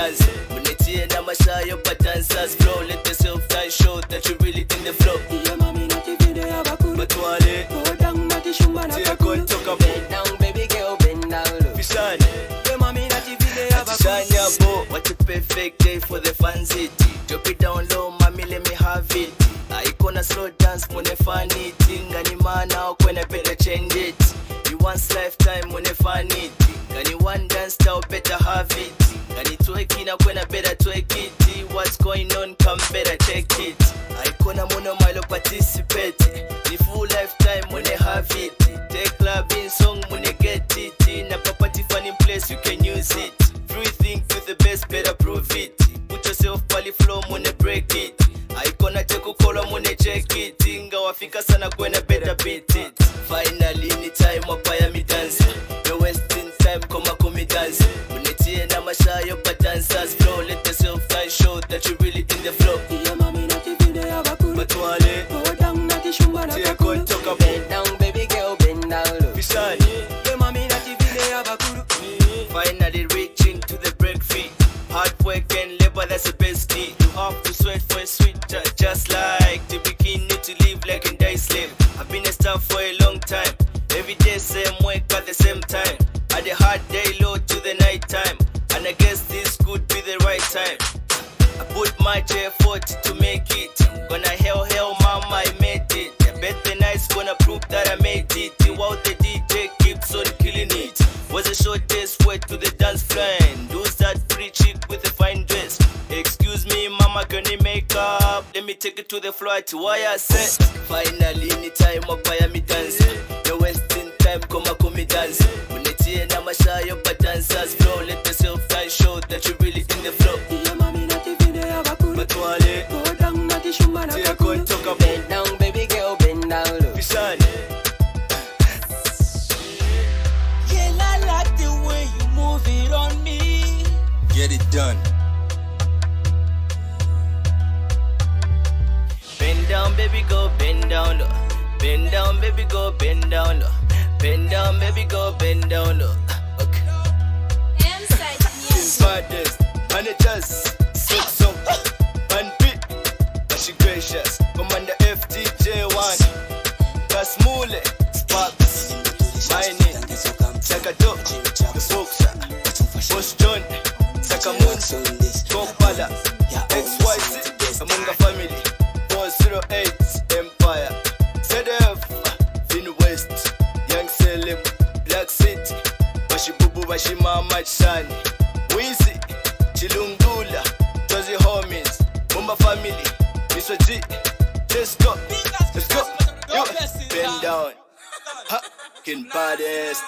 dance. Munetie na mashayo pa dancers flow. Let yourself dance, show that you really in the flow. Iyo mami na TV de abakuru. Batwale. Go down na tishumba na kakulu. Bend down, baby girl, bend down low. Fishan. Iyo mami na TV de abakuru. Shania bo, what a perfect day for the fan city. Drop it down low, mami, let me have it. Icona slow dance, mune fan it. Ngani mana, when I better change it. You once lifetime, mune fan it. Ngani one dance style, better have it. Ngani twerking, when I better twerk it. What's going on, come better check it. Icona mono milo participate. The full lifetime, mune have it. Take clubbing song, mune get it. Na property fun in place, you can use it. Free think with the best, better prove it. Put yourself pali flow, mune break it. Icona check ukolo, mune check it. Inga wafika sana kwena better beat it. Finally ni time wapaya mi dance. No wasting time koma kumi dance. Munetie na mashayo pa dancers flow. Let yourself dance, show that you really in the flow. Iyo mami na TV de abakuru. Batwale. Go down na tishumba na kakulu. Bend down, baby girl, bend down low. Fishan. Iyo mami na TV de abakuru. Finally reaching to the break free. Hard work and labor, that's the best key. You have to sweat for a sweet just like to begin need to live like a day slave. I've been a star for a long time. Every day same work at the same time. Had a hard day low to the night time. And I guess this could be the right time. I put much effort to make it. Gonna hell mama, I made it. I bet the night's gonna prove that I made it. While the DJ keeps on killing it. Was a short day's wait to the dance floor. Who's that pretty chick with a fine dress? Excuse me, mama, can you make up? Let me take it to the floor to why I said. Finally, any time up I me dance. No wasting time, come me dance. Munetie na mashayo pa dancers flow. Let yourself dance, show that you really in the flow. Iyo mami na TV de abakuru. Batwale. Go down na tishumba na kakulu. Bend down, baby girl, bend down low. Fishan. Girl, I like the way you move it on me. Get it done. Bend down, baby, go bend down low. Bend down, baby, go bend down low. Bend down, baby, go bend down low. Okay. Fathers, managers, so, and beat. She gracious. Commander FTJ1. Kasmule, Sparks. Mining. Chakato, the boxer. Boss John. Sakamun. Kokpala. XYZ. Among the family. 408 Empire. ZF. Fin West. Young Celeb. Black City. Bashibubu Bashimama Chani. Wizi. Chilungula. Josie Homies. Mumba family. Mr. G. Let's go. Let's go. Yo. Bend down. Ha. Kin baddest.